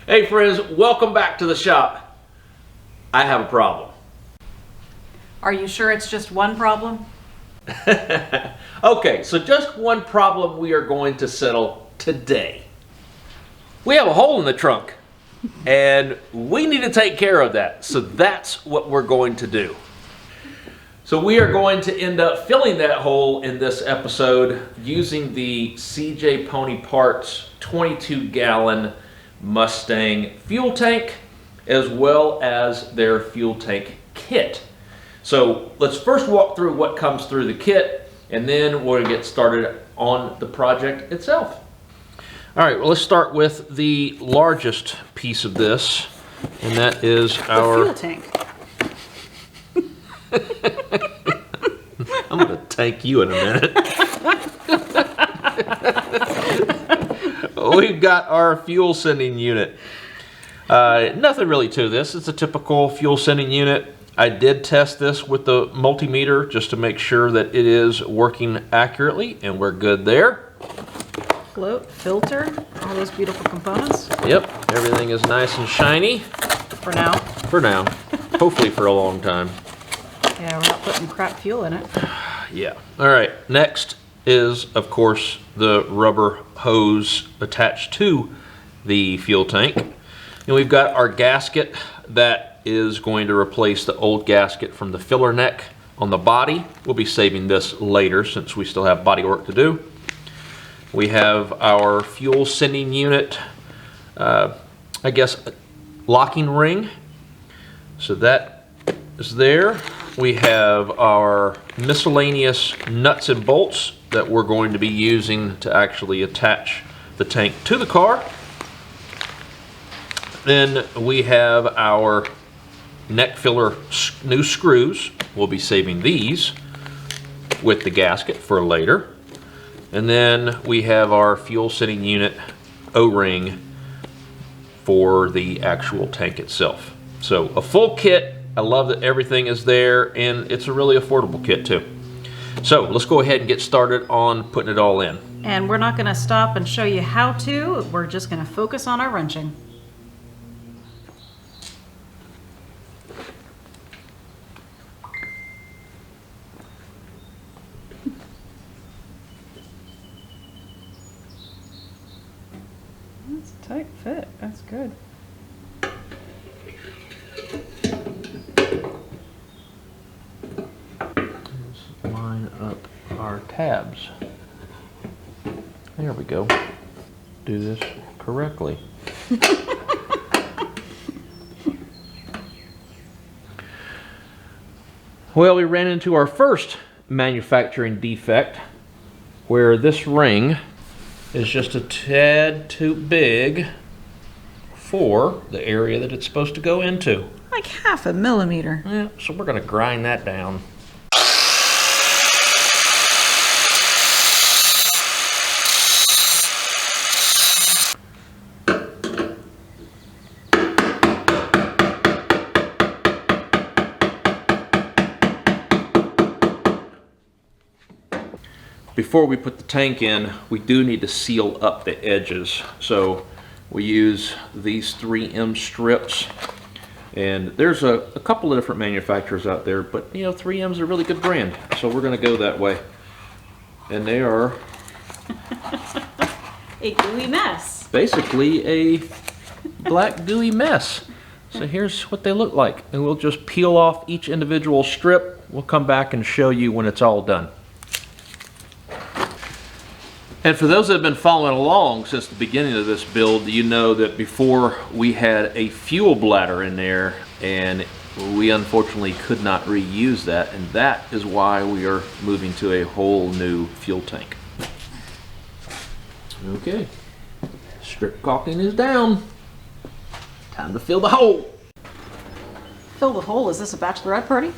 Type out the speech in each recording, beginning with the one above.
Hey friends, welcome back to the shop. I have a problem. Are you sure it's just one problem? Okay, so just one problem we are going to settle today. We have a hole in the trunk and we need to take care of that. So that's what we're going to do. So we are going to end up filling that hole in this episode using the CJ Pony Parts 22-gallon Mustang fuel tank, as well as their fuel tank kit. So let's first walk through what comes through the kit, and then we'll get started on the project itself. All right, well, let's start with the largest piece of this, and that is our fuel tank. I'm gonna tank you in a minute. We've got our fuel sending unit. Nothing really to this. It's a typical fuel sending unit. I did test this with the multimeter just to make sure that it is working accurately, and we're good there. Float, filter, all those beautiful components. Yep, everything is nice and shiny. For now. For now. Hopefully for a long time. Yeah, we're not putting crap fuel in it. Yeah. All right, next is, of course, the rubber hose attached to the fuel tank. And we've got our gasket that is going to replace the old gasket from the filler neck on the body. We'll be saving this later since we still have body work to do. We have our fuel sending unit, I guess, locking ring. So that is there. We have our miscellaneous nuts and bolts that we're going to be using to actually attach the tank to the car. Then we have our neck filler new screws. We'll be saving these with the gasket for later. And then we have our fuel sending unit O-ring for the actual tank itself. So a full kit. I love that everything is there, and it's a really affordable kit too. So let's go ahead and get started on putting it all in. And we're not going to stop and show you how to. We're just going to focus on our wrenching. That's a tight fit. That's good. Line up our tabs. There we go. Do this correctly. Well, we ran into our first manufacturing defect where this ring is just a tad too big for the area that it's supposed to go into. Like 0.5 millimeter. Yeah, so we're going to grind that down. Before we put the tank in, we do need to seal up the edges. So we use these 3M strips, and there's a couple of different manufacturers out there, but you know, 3M's a really good brand, so we're going to go that way. And they are A gooey mess. basically a black gooey mess. So here's what they look like, and we'll just peel off each individual strip. We'll come back and show you when it's all done. And for those that have been following along since the beginning of this build, you know that before we had a fuel bladder in there, and we unfortunately could not reuse that, and that is why we are moving to a whole new fuel tank. Okay, strip caulking is down. Time to fill the hole. Fill the hole? Is this a bachelorette party?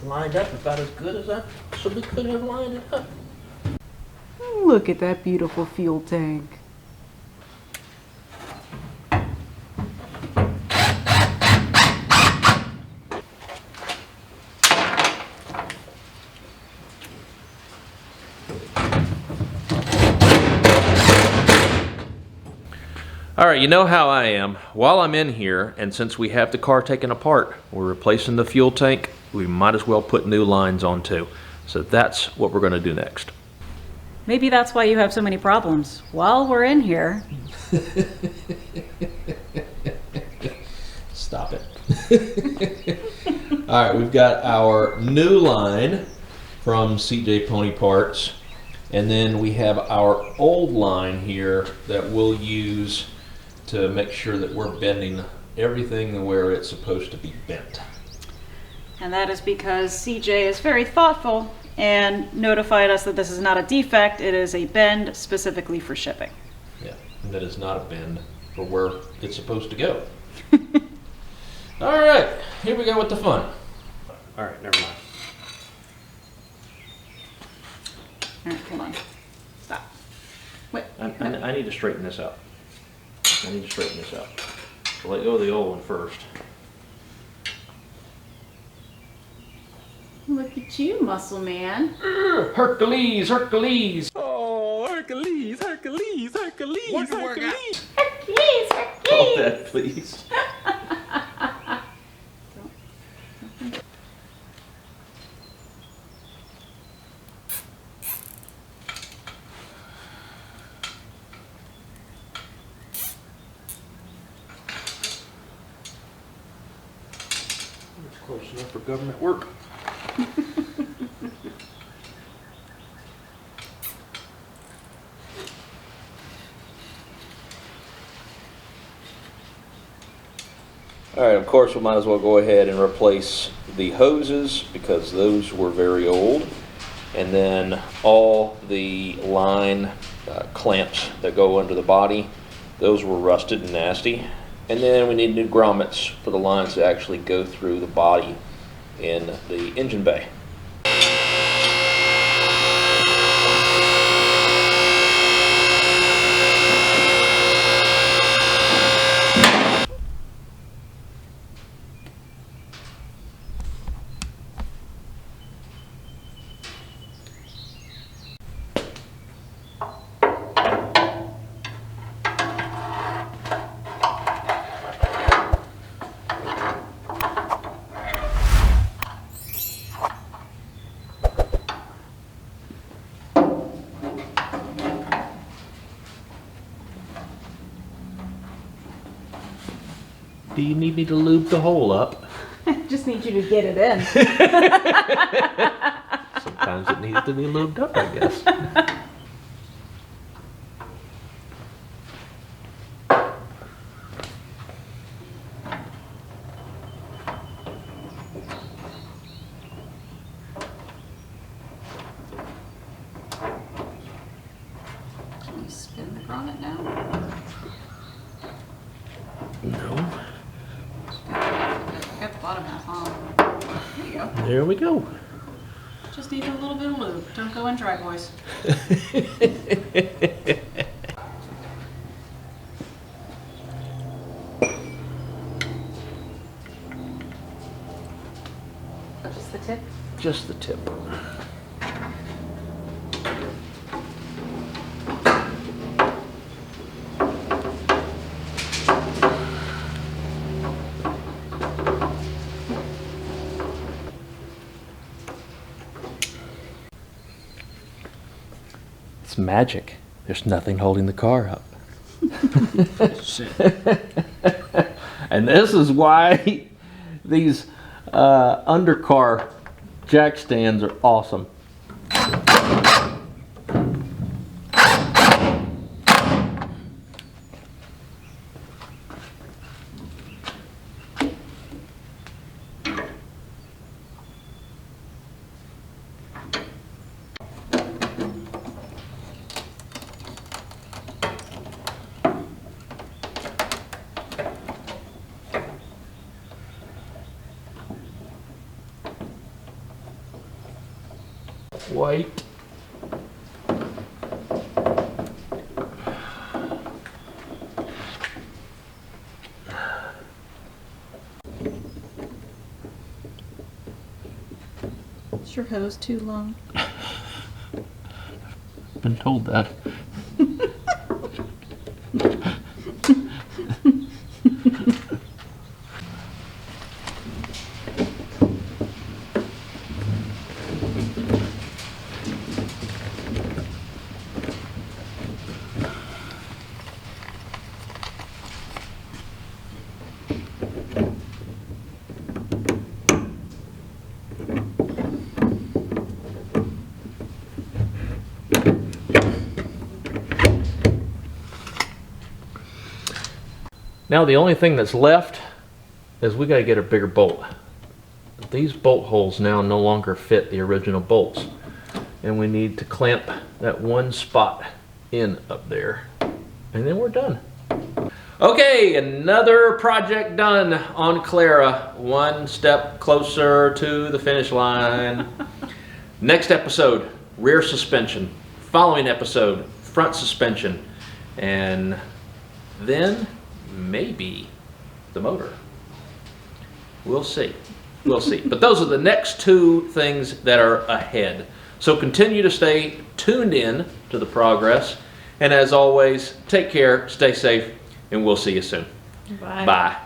lined up about as good as I possibly could have lined it up. Look at that beautiful fuel tank. All right, you know how I am. While I'm in here, and since we have the car taken apart, we're replacing the fuel tank, we might as well put new lines on too. So that's what we're gonna do next. Maybe that's why you have so many problems. While we're in here, Stop it. All right, we've got our new line from CJ Pony Parts, and then we have our old line here that we'll use to make sure that we're bending everything where it's supposed to be bent. and that is because CJ is very thoughtful and notified us that this is not a defect, it is a bend specifically for shipping. Yeah, and that is not a bend for where it's supposed to go. All right, here we go with the fun. All right, never mind. All right, come on. Stop. Wait. I need to straighten this out. I need to straighten this out. So let go of the old one first. Look at you, muscle man. Hercules, Hercules. Oh, Hercules, Hercules, Hercules, Hercules. Hercules, Hold that, please. It's close enough for government work. All right, of course, we might as well go ahead and replace the hoses because those were very old. And then all the line clamps that go under the body, those were rusted and nasty. And then we need new grommets for the lines to actually go through the body in the engine bay. Do you need me to lube the hole up? Just need you to get it in. Sometimes it needs to be lubed up, I guess. Can you spin the grommet now? No. Got the bottom half on. There you go. There we go. Just need a little bit of lube. Don't go in dry, boys. Just the tip? Just the tip. It's magic. There's nothing holding the car up. And this is why these undercar jack stands are awesome. white. Is your hose too long? Been told that. Now the only thing that's left is we gotta get a bigger bolt. These bolt holes now no longer fit the original bolts, and we need to clamp that one spot in up there, and then we're done. Okay, another project done on Clara. One step closer to the finish line. Next episode, rear suspension. Following episode, front suspension. And then maybe the motor. We'll see. We'll see. But those are the next two things that are ahead. So continue to stay tuned in to the progress. And as always, take care, stay safe, and we'll see you soon. Bye. Bye.